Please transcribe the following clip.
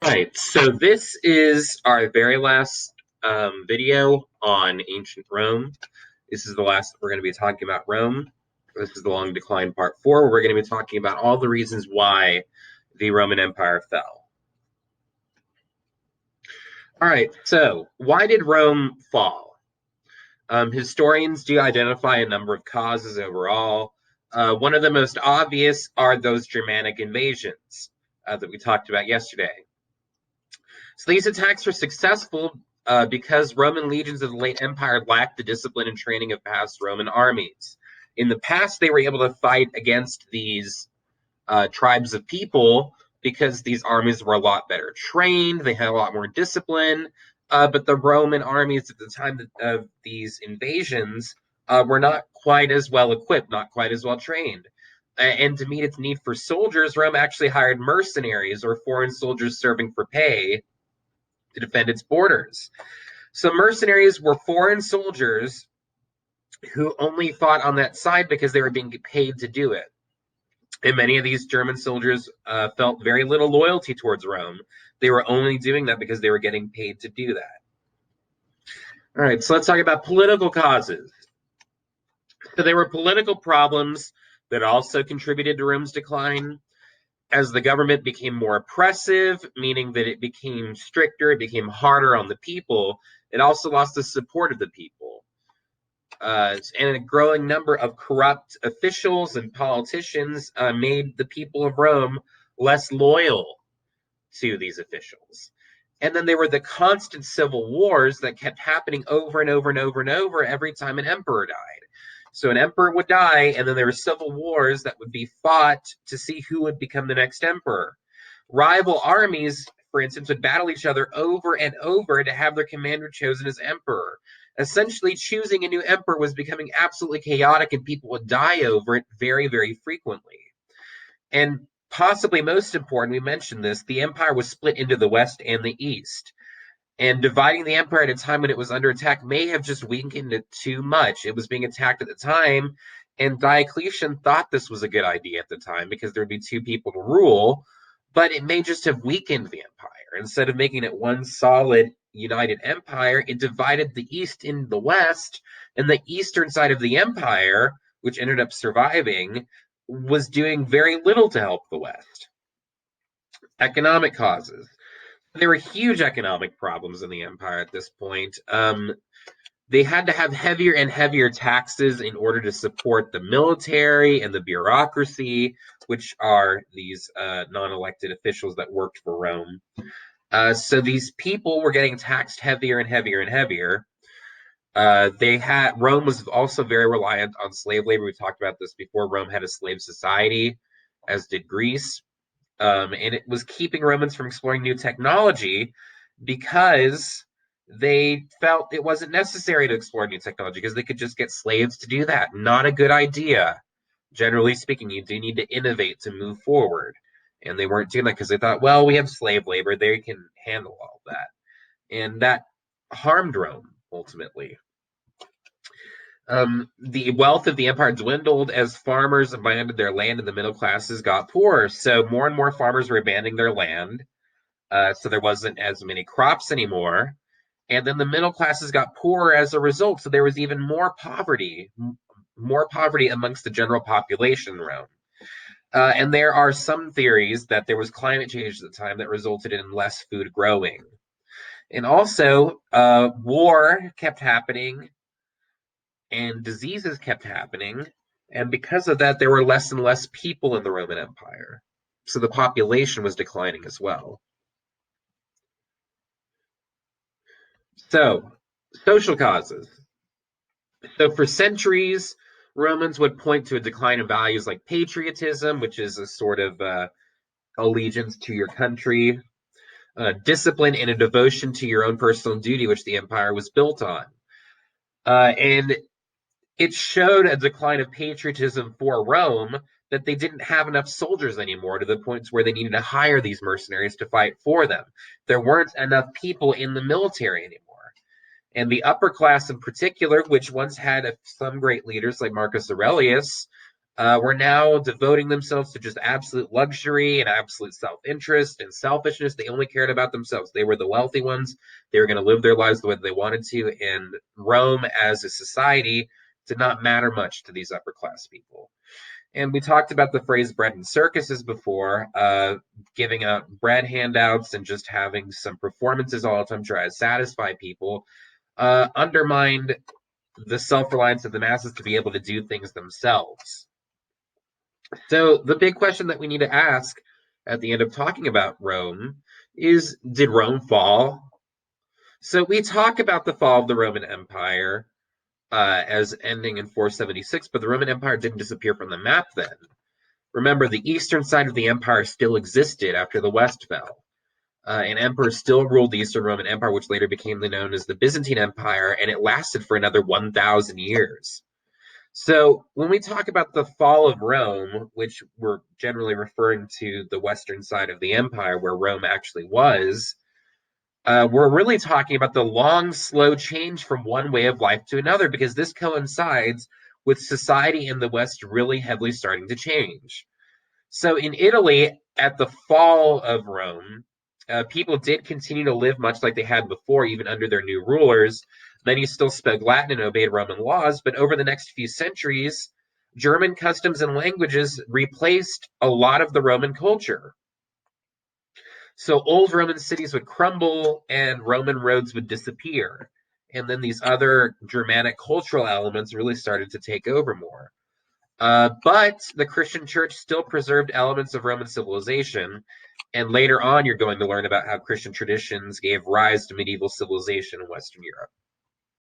Right, so this is our very last video on ancient Rome. This is the last we're going to be talking about Rome. This is the long decline part 4. We're going to be talking about all the reasons why the Roman Empire fell. All right, so why did Rome fall? Historians do identify a number of causes overall. One of the most obvious are those Germanic invasions that we talked about yesterday. So these attacks were successful because Roman legions of the late empire lacked the discipline and training of past Roman armies. In the past, they were able to fight against these tribes of people because these armies were a lot better trained, they had a lot more discipline, but the Roman armies at the time of these invasions were not quite as well equipped, not quite as well trained. And to meet its need for soldiers, Rome actually hired mercenaries or foreign soldiers serving for pay to defend its borders. So mercenaries were foreign soldiers who only fought on that side because they were being paid to do it. And many of these German soldiers felt very little loyalty towards Rome. They were only doing that because they were getting paid to do that. All right, so let's talk about political causes. So there were political problems that also contributed to Rome's decline. As the government became more oppressive, meaning that it became stricter, it became harder on the people, it also lost the support of the people. And a growing number of corrupt officials and politicians made the people of Rome less loyal to these officials. And then there were the constant civil wars that kept happening over and over and over and over every time an emperor died. So an emperor would die, and then there were civil wars that would be fought to see who would become the next emperor. Rival armies, for instance, would battle each other over and over to have their commander chosen as emperor. Essentially, choosing a new emperor was becoming absolutely chaotic, and people would die over it very, very frequently. And possibly most important, we mentioned this, the empire was split into the West and the East. And dividing the empire at a time when it was under attack may have just weakened it too much. It was being attacked at the time, and Diocletian thought this was a good idea at the time because there would be two people to rule, but it may just have weakened the empire. Instead of making it one solid, united empire, it divided the East into the West, and the eastern side of the empire, which ended up surviving, was doing very little to help the West. Economic causes. There were huge economic problems in the empire at this point. They had to have heavier and heavier taxes in order to support the military and the bureaucracy, which are these non-elected officials that worked for Rome. So these people were getting taxed heavier and heavier and heavier. Rome was also very reliant on slave labor. We talked about this before. Rome had a slave society, as did Greece. And it was keeping Romans from exploring new technology because they felt it wasn't necessary to explore new technology because they could just get slaves to do that. Not a good idea. Generally speaking, you do need to innovate to move forward. And they weren't doing that because they thought, well, we have slave labor, they can handle all that. And that harmed Rome ultimately. The wealth of the empire dwindled as farmers abandoned their land and the middle classes got poorer. So more and more farmers were abandoning their land. So there wasn't as many crops anymore. And then the middle classes got poorer as a result. So there was even more poverty amongst the general population in Rome. And there are some theories that there was climate change at the time that resulted in less food growing. And also, war kept happening and diseases kept happening. And because of that, there were less and less people in the Roman Empire. So the population was declining as well. So, social causes. So for centuries, Romans would point to a decline in values like patriotism, which is a sort of allegiance to your country, discipline, and a devotion to your own personal duty, which the empire was built on. And it showed a decline of patriotism for Rome that they didn't have enough soldiers anymore to the points where they needed to hire these mercenaries to fight for them. There weren't enough people in the military anymore. And the upper class in particular, which once had some great leaders like Marcus Aurelius, were now devoting themselves to just absolute luxury and absolute self-interest and selfishness. They only cared about themselves. They were the wealthy ones. They were going to live their lives the way they wanted to, and Rome as a society did not matter much to these upper class people. And we talked about the phrase bread and circuses before, giving out bread handouts and just having some performances all the time, try to satisfy people, undermined the self-reliance of the masses to be able to do things themselves. So the big question that we need to ask at the end of talking about Rome is, did Rome fall? So we talk about the fall of the Roman Empire as ending in 476, but the Roman Empire didn't disappear from the map then. Remember, the eastern side of the empire still existed after the West fell. An emperor still ruled the Eastern Roman Empire, which later became known as the Byzantine Empire, and it lasted for another 1,000 years. So when we talk about the fall of Rome, which we're generally referring to the western side of the empire where Rome actually was, we're really talking about the long, slow change from one way of life to another, because this coincides with society in the West really heavily starting to change. So in Italy, at the fall of Rome, people did continue to live much like they had before, even under their new rulers. Many still spoke Latin and obeyed Roman laws, but over the next few centuries, German customs and languages replaced a lot of the Roman culture. So old Roman cities would crumble and Roman roads would disappear. And then these other Germanic cultural elements really started to take over more. But the Christian church still preserved elements of Roman civilization. And later on, you're going to learn about how Christian traditions gave rise to medieval civilization in Western Europe.